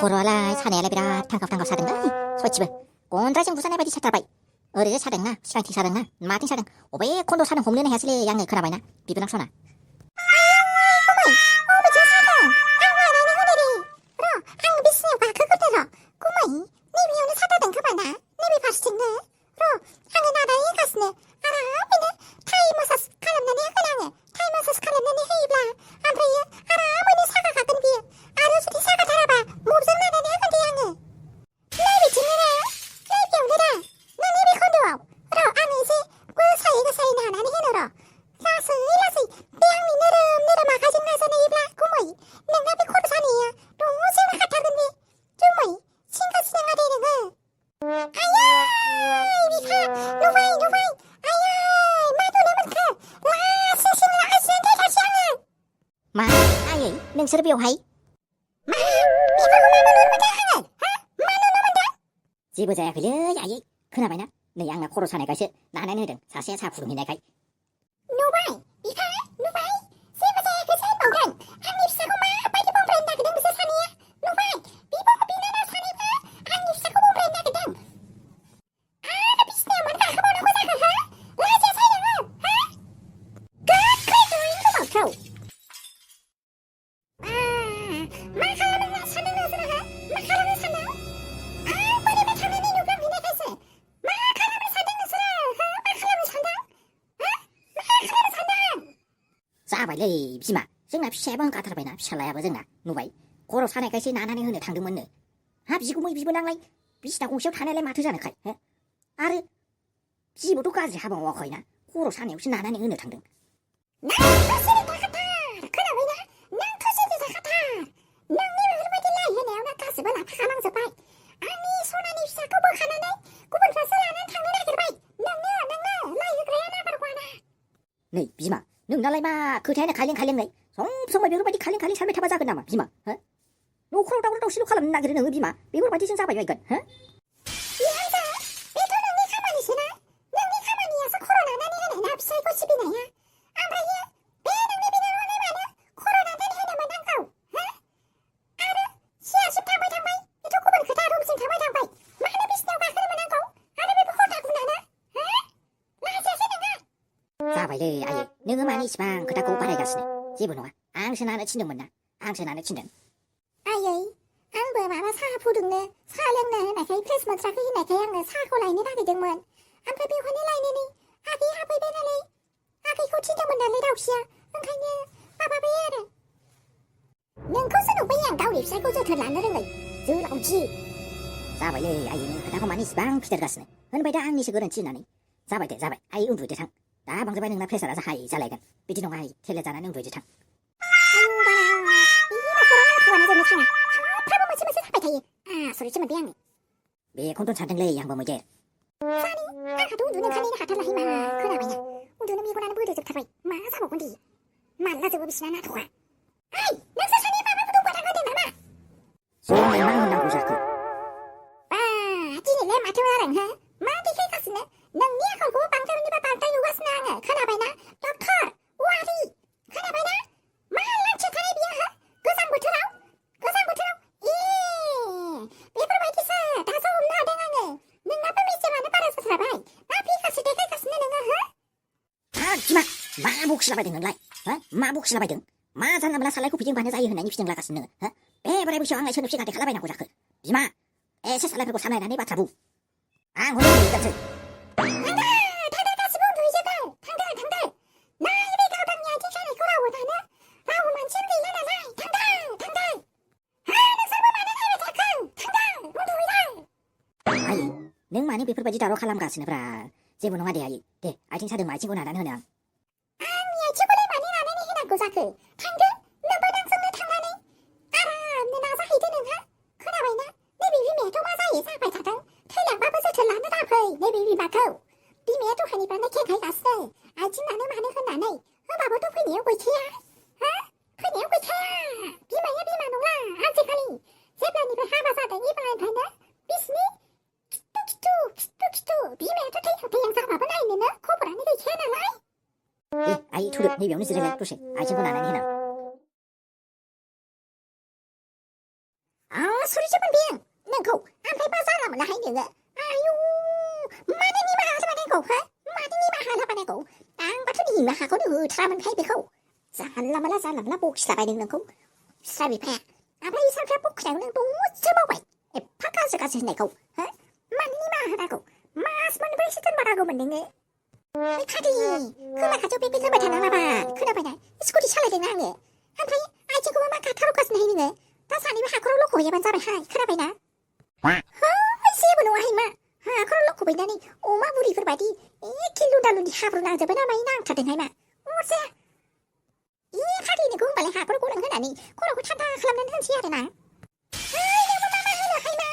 코로라이 사내래 비라 탕갑탕갑 사든가 소치브 꼰드라진 부산에 바디 차타바이 어리를 사든가 시간티 사든가 마틴 사든 오베 콘도 사든 홈런에 해슬리 양을 그라바이나 비브랑 소나 마 아예 능스르 비오하이 마 이거 마누는 문다 하는 마누는 문다 지부자야 그려 야이 그나바나 내 양나 코로 사내 가시 나나는 등 사세 사푸름이 내가 노바이 이카 노바이 지부자야 그 센봉간 한입사고 마 빨리 봉브랜다 그등 무슨 산이야 노바이 비보고 비나나 산이가 한입사고 봉브랜다 그등 아나 비스네 뭔가 하보라고 사가 라자 사이랑아 그래도 인도 먹혀 싸발레 비마 정나 세번 까타라바이나 샬라야바 정나 누바이 고로 사내 가시 나나네 흐네 당등먼네 아 비고 뭐 비브낭라이 비시다 공시오 타네레 마트잖아 카이 아르 비보도까지 하번 와커이나 고로 사내 없이 나나네 흐네 당등 난 터스리 다카타 그나바이나 난 터스리 다카타 넌님을 흐르바딜라 이해네요 나 가스번 아파 가망서 바이 아니 소나니 비사 꼬보 가나네 꼬본 터스리 안한 당근아 그르바이 넌너 라이그 그래야나 바로 과나 네 비마 능 날라이마 그 대ನೆ 갈링네 정말 비로바디 갈링 삶에 타바자 그나마 비마 어? 너 코로다고 시로 칼람 나기는 응 비마 비로바디 신사바 이건 어? 이한자 이토는 니 가만히 있으나 능니 가만히여서 코로나 나니 하네 납사이고 집이나야 아마예 배능니 비는 오늘 많아 코로나 나니 하나만 난가오 어? 아르 시아십 타바이 장바이 이토 꼬번 그 다rum신 타바이 장바이 마하나 비스냐오가 흐르면 난가오 아르 비부 호다구 나나 어? 라시아 세능아 사바이 아예 능은 많이 시방 그다고 바래갔으네 지분호가 앙신하는 친정문나 앙신하는 친정 아예 앙부 마마 사부등네 사령네 나케이 프레스먼트라 그이 나케양네 사고라이니 나게등문 암프비 화닐라이니니 아기 하부이 베나레 아기 고 친정문나 레다옥시야 응카냐 빠바베야르 능 코스는 왜양 가오리 입살고저 덜라느릉의 저라우지 사바이 아이는 그다고 많이 시방 피데르갔으네 은바이다 앙니시 그런 찌나니 사바이대 사바이 아이 응두대상 나 방자바이 능나 프레스라서 하이 잘라이간 비지농아 하이 텔레자나 능두이지창 아유 바라 이거 코로나 투하나 좀 창아 팔보면 치면서 사바이 타이 아 소리 치면 비양니 미 콘돈 찬등레이 양보 뭐게 사니 아가도 눈은 가니나 하탈라 히마 그나바야 우두는 미고나는 부드적 타바이 마 사보건디 말라저 부비시나 나도가 아이 능사 사니 마마부도 바라가데 마마 소용이 망한다 고샤크 아 찌니 레 마트와랑 하 마디 케이카스네 능니야 걸고 방자루니바 방따 요가스나 카나바이나 덕터 와리 카나바이나 말랑치 타레비야 그상부터라우 예 비브로바이티스 다소 없나 댕하네 능나쁜 미세만을 빨아서 살아바이 나 피카스 대가이카스네 능아 아 기마 마복실라바이 등은 라이 어? 마복실라바이 등 마산나무나 살라이고 비징반에 사이 흔하니 비징 라가스는 어? 베브라이브시 왕라이 천읍시 가대 갈라바이나 고자크 비마 에세 살라이고 삼라이나니 바타부 앙호니 이같은 능많이 비프바지 자로 칼람 가스네 브라 제분홍아 대야이 대 아이팅 사등 마이 친구 나라는 허냥 아니야 친구들 많이 나는 해난 고사크 당근 능바당 승리 탕하네 알아 내 나사 히드는 하 그나바이나 내 비비메 도마사이 사바이 타당 태양 바버서 전라는 다퍼이 내 비비 바커 비메 또 하니바 내 개가이 갔어 아직 나는 많은 건 나네 바보도 회니요 고이치야 어? 회니요 고이치야 비마야 비마농라 아직하니 제플라니베 하바사등 이방을 봤나 비스니 비메토 태양 사바번 아이네나 코브라니 게 해나라이 예 아이 투르 니 명리 쓰레래 또시 아이 친구 나나니 해나 아 소리 좀 नोङो आयु मानो निमाहा होलाबायनांगौ हो मानो निमाहा होलाबायनांगौ आंबाथ' निमाहाखौनो होथारामोनहाय बेखौ जानला माला बखिलाबायदों नोंखौ बिस्रा बिफाया ओमफ्राय सानफ्रा बखिनायाव नों दसे मावबाय एफा गाज्रि होननायखौ हो मानो निमाहा होनांगौ मास मोनब्रैसो दोनबावनांगौमोन नोङो ओइ फादि खोमा खाथियाव बे होबाय थानाङाबाय खोनाबायना स्कुटि सालायदों आङो ओमफ्राय आइथिंखौबो मा गाथारगासिनोहाय नोङो दा सानैबो हाखराव लखबहैयाबानो जाबायहाय खोनाबायना जेबो नङाहाय मा हाखराव लखबहैनानै अमा बुरिफोर बायदि एखे लुन्दा-लुन्दि हाब्रु नांजोबो ना मायो नांथारदोंहाय मा अरजाया फादि नोंखौ होनबालाय हाखराव गलां होनानै खर'खौ थान्दा खालामनानै होनोसै आरोना नोंबो मा होनोहाय मा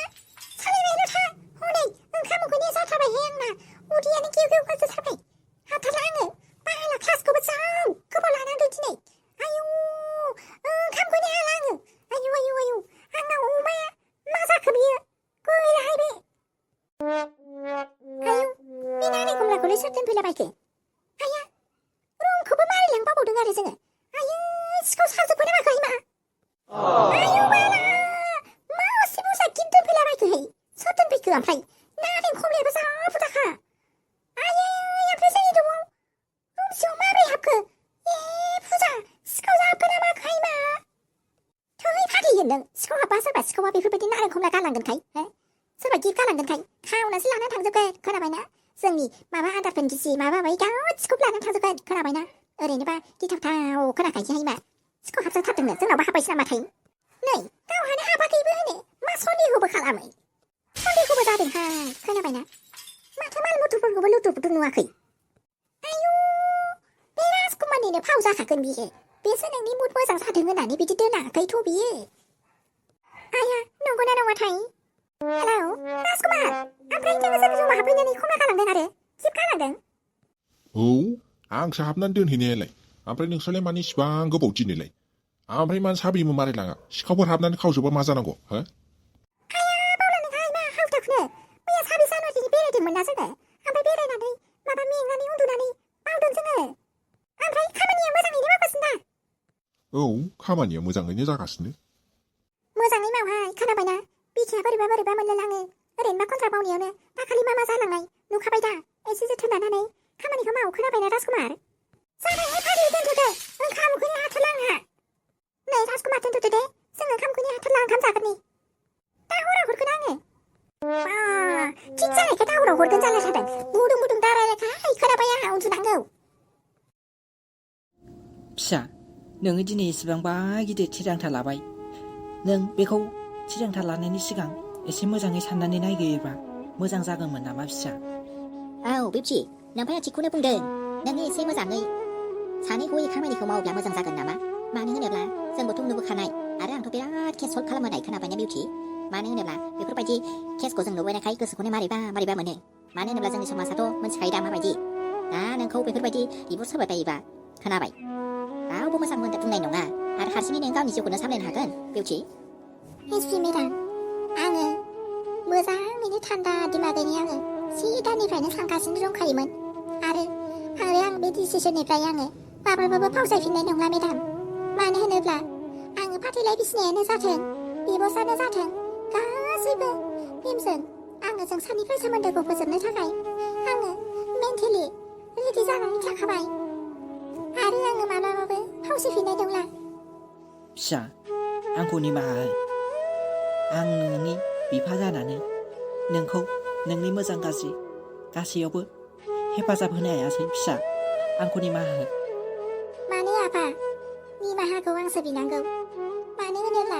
सालायबायल' था हनै ओंखाम उखैनाया जाथारबायहाय आंना उदैयानो गेव जाथारबाय हाथारला आङो बाला क्लासखौबो जा गोबाव लानांदों दिनै आयु ओंखामखौनो हाला आङो आयु आंना अमाया मा जाखो बियो गैलाहाय बे आयु बे नारें खमलाखौलाय सोर दोनफैलाबायखो आया रुमखौबो मारिलांबावदों आरो जोङो आयु सिखाव साजोब्बाय ना माखोहाय मा आयु बाला मा एसे बुरजा गिद दोनफैलाबायखोहाय सोर दोनफैखो ओमफ्राय नारें खमलायाबो जा बुरजाखा आयै ओमफ्राय जोंनि न'आव रुम सिङाव माबोरै हाबखो फुजा सिखाव जाहाबखो ना माखोहाय मा थै फाथैगोन नों सिखाव हाबबा सोरबा सिखावा बेफोरबायदि नारें खमला गालांगोनखाय सोरबा गिफ्ट गालांगोनखाय खावनासो लानानै थांजोबगोन खोनाबायना जोंनि माबा आदारफोर गिसि माबा माबि गासिखौबो लानानै थांजोबगोन खोनाबायना ओरैनोबा गिथावथाव खोनाखायसैहाय मा सिखाव हाबजाथारदोंनो जोंनावबो हाबबायसो नामाथाय नै गावहानो हाबाखैबो होनो मा सन्देहबो खालामो सन्देहबो जादोंहाय खोनाबायना माथो माल मथरफोरखौबो लुथुर-पुथुर नुवाखै आयु बे राजकुमारनिनो फाव जाखागोन बियो बेसो नोंनि मुड मोजां जादों होननानै बिदि दोनाखैथ' बियो आया नंगौना नङाथाय हेलौ राजकुमार ओमफ्राय नोङो जोंनि रुमाव हाबफैनानै खमला गालांदों आरो गिफ्ट गालांदों औ आंसो हाबनानै दोनहैनायालाय ओमफ्राय नोंस्रालाय मानो इसिबां गोबाव दिनैलाय ओमफ्राय मानो साबिबो मारिलाङा सिखावफोर हाबनानै खावजोबा मा जानांगौ हो आया बावलांदोंहाय मा हावथाखौनो मैया 26 जानुवारिनि बेरायदोंमोन ना जोङो ओमफ्राय बेरायनानै माबा मेंनानै उन्दुनानै बावदों जोङो ओमफ्राय खामानिया मोजाङैनो मावगासिनो दा औ खामानिया मोजाङैनो जागासिनो मोजाङै मावहाय खोनाबायना बिखाया बोरैबा मोनलायलाङो ओरैनोबा कन्ट्राक्ट मावनायावनो दाखालि मा जालांनाय नुखाबाय दा एसे जोथोन लानानै खामानिखौ माव खोनाबायना राजकुमार जाबायहाय फादि दोनथ'दो ओंखाम उखैनो हाथारला आंहा नै राजकुमार दोनथ'दो दे जों ओंखाम उखैनो हाथारला ओंखाम जागोननि दा हराव हरगोन आङो थिग जानायखाय दा हराव हरगोन जालाय थादों बुदुं दा रायलायखाय खोनाबाय आंहा उन्दुनांगौ फिसा नोङो दिनै एसेबांबा गिदिर थिरांथा लाबाय नों बेखौ थिरांथा लानायनि सिगां एसे मोजाङै साननानै नायग्रोयोबा मोजां जागौमोन नामा फिसा औ बिबथि नोमफाया थिगखौनो बुंदों नोङो एसे मोजाङै सानै हयै खामानिखौ मावोब्ला मोजां जागोन नामा मानो होनोब्ला जोंबोथ' नुबोखानाय आरो आंथ' बिराद केस सल्भ खालामबोनाय खोनाबायना बिउटि मानो होनोब्ला बेफोरबायदि केसखौ जों नुबोनायखाय गोसोखौनो मारैबा मोनो मानो होनोब्ला जोंनि समाजाथ' मोनथिखायो दा माबायदि दा नोंखौ बेफोरबायदि डिभर्स होबाय बायोबा खोनाबाय रावबो मोजां बुंनाय नङा आरो हारसिङै नों गावनि जिउखौनो सामलायनो हागोन बिउटि एसपि मेडाम आङो मोजाङैनो थान्दा दिमागैनो आङो सिगांनिफ्रायनो सानगासिनो दंखायोमोन आरो आं बे डिसिसननिफ्राय आङो माब्लाबाबो फावसायफिननाय नंला मेडाम मानो होनोब्ला आङो फाथैलाय बिसिनायानो जाथों डिभर्सआनो जाथों गासैबो फिल्मजों आङो जों सानैनिफ्राय सोमोन्दोखौ फोजोबनो थाखाय आङो मेन्टेलि रेडि जानानै थाखाबाय आरो आङो माब्लाबाबो फावसायफिननाय नंला फिसा आंखौ निमाहा हो आं नोंनि बिफा जानानै नोंखौ नोंनि मोजां गाज्रि गासैयावबो हेफाजाब होनो हायासै फिसा आंखौ निमाहा हो मानो आफा निमाहाखौ आंसो बिनांगौ मानो होनोब्ला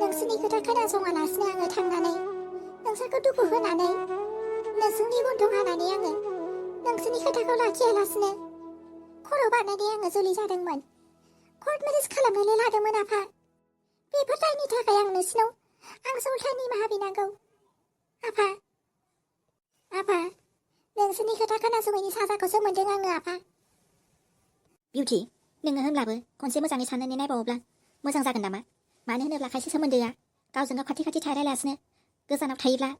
नोंसोरनि खोथा खोनासङालासिनो आङो थांनानै नोंसोरखौ दुखु होनानै नोंसोरनि गन्थं हानानै आङो नोंसोरनि खोथाखौ लाखियालासिनो खर' बारनानै आङो जुलि जादोंमोन कर्ट मेरेज खालामनानै लादोंमोन आफा बेफोर दायनि थाखाय आं नोंसिनाव आंसो उल्था निमाहा बिनांगौ आफा नोंसोरनि खोथा खोनासङैनि साजाखौसो मोन्दों आङो आफा बिउटि नोङो होनब्लाबो खनसे मोजाङै साननानै नायबावोब्ला मोजां जागोन नामा मानो होनोब्ला खायसे सोमोन्दोआ गावजों गाव खाथि थालायालासिनो गोजानाव थायोब्ला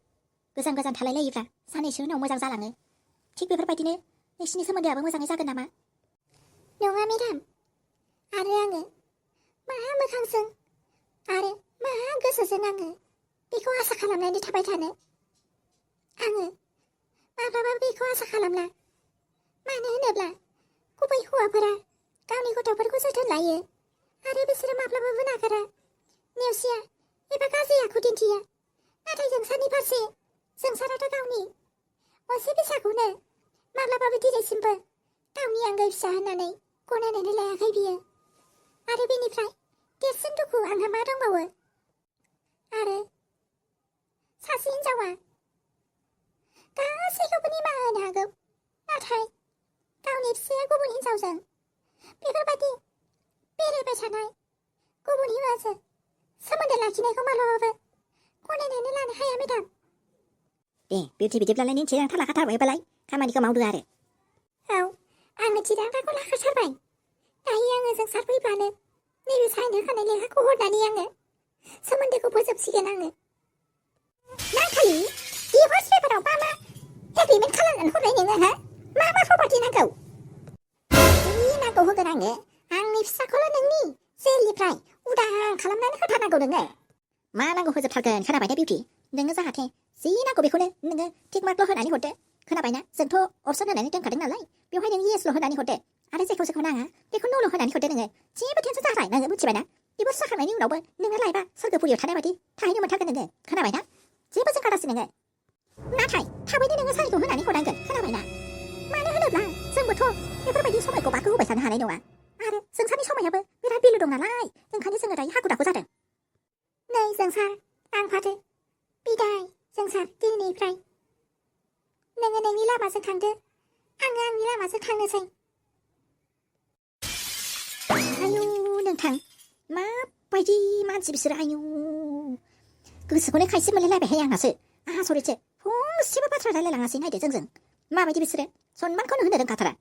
गोजान थालायलायोब्ला साननैसो उनाव मोजां जालाङो थिग बेफोरबायदिनो नोंसिनि सोमोन्दोआबो मोजाङै जागोन नामा नङा मेडाम आरो आङो मा मोखांजों आरो मा गोसोजों आङो बेखौ आसा खालामनानै थाबाय थानो आङो माब्लाबाबो बेखौ आसा खालामला। मानो होनोब्ला गुबै हौवाफोरा गावनि गथ'फोरखौ जोथोन लायो आरो बिसोरो माब्लाबाबो नागारा, नेवसिया एबा गाज्रि आखु दिन्थिया। नाथाय जोंसारनि फारसे जोंसाराथ' गावनि असे फिसाखौनो माब्लाबाबो दिनैसिमबो गावनि आंगो फिसा होननानै गनायनानै लायाखै बियो। आरो बेनिफ्राय देरसिन दुखु आंहा मा दंबावो? आरो सासे हिनजावा गासैखौबो निमाहा होनो हागौ, नाथाय गावनि फिसाया गुबुन हिनजावजों बेफोरबायदि बेरायबाय थानाय गुबुन हौवाजों सोमोन्दो लाखिनायखौ माब्लाबाबो गनायनानै लानो हाया मेडाम। दे बिउटि, बिदिब्लालाय नों थिरांथा लाखाथारबायबालाय खामानिखौ मावदो आरो। औ, आंनो थिरांथाखौ लाखाथारबाय। दायो आङो जोंसार फैब्लानो नैबे साइन होखानाय लेखाखौ हरनानै आङो सोमोन्दोखौ फोजोबसिगोन आङो। नांखालि डिभर्स पेपाराव मा एग्रिमेन्ट खालामनानै हरनाय नोङो, हा? मा प्रपार्टि नांगौ? जि नांगौ होगोन आङो। आंनि फिसाखौल' नोंनि जेलनिफ्राय उदां खालामनानै होथारनांगौ नोङो। मा नांगौ होजोबथारगोन, खोनाबाय दा बिउटि? नोङो जाहाथे जि नांगौ बेखौनो नोङो टिक मार्कल' होनानै हरदो, खोनाबायना? जोंथ' अपसन होनानै दोनखादों नालाय, बेवहाय नों येसल' होनानै हरदो आरो जेखौ नाङा बेखौ न'ल' होनानै हरदो नोङो। जेबो टेनसन जालाय नोङो, मिथिबायना? डिभर्स जाखांनायनि उनावबो नोङो लाइफआ सोरगोपुरियाव थानाय बायदि थाहैनो मोनथारगोन नोङो, खोनाबायना? जेबो जिंगा दासि नोङो। नाथाय थाबैनो नोङो साइनखौ होनानै हरनांगोन, खोनाबायना? मानो होनोब्ला जोंबोथ' बेफोरबायदि समायखौ बारग'होबाय थानो हानाय नङा आरो जोंसारनि समायाबो बिराद भेलु दं नालाय, ओंखायनो जोङो दायो हाखु दाखु जादों। नै जोंसार, आं फाथो बिदाय। जोंसार, दिनैनिफ्राय नोङो नोंनि लामाजों थांदो, आङो आंनि लामाजों थांनोसै। आयु नोंथां, माबायदि मानसि बिसोरो, आयु गोसोखौनो खायसे मोनलायलायबायहाय आंहासो। आसरितसो, फंसेबो बाथ्रा रायलायलाङासै नायदो जोंजों। माबायदि बिसोरो सनमानखौनो होनो रोंखाथारा।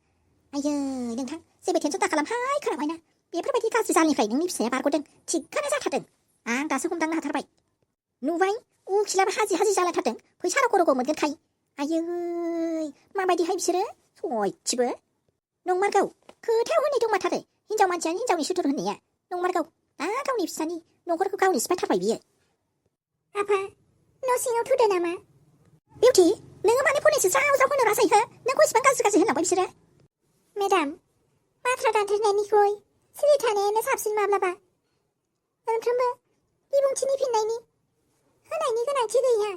आयै नोंथां, जेबो टेनसन दा खालामहाय, खोनाबायना? बेफोरबायदि गाज्रि जालनिफ्राय नोंनि फिसाया बारग'दों, थिगानो जाथारदों। आं दासो हमदांनो हाथारबाय। नुबाय, उखिलाबो हाजि जालायथारदों, फैसा रग' मोनगोनखाय। आयै माबायदिहाय बिसोरो सयथिबो। नंमारगौ, खोथायाव होननाय दंमारथारो, हिनजाव मानसियानो हिनजावनि सुथुर होननाया। नंमारगौ, दा गावनि फिसानि न'खरखौ गावनि सिफायथारबाय बियो। आफा, न' सिङाव थुदो नामा? बिउटि, नोङो मानो फनैसो जाव होनो राजाय, हो? नोंखौ इसिबां गाज्रि होनलांबाय बिसोरो? मेडाम, बाथ्रा दान्थेरनायनिख्रुइ सिरि थानायानो साबसिन माब्लाबा। मोनफ्रोमबो बिबुंथिनि फिननायनि होनायनि गोनांथि गैया।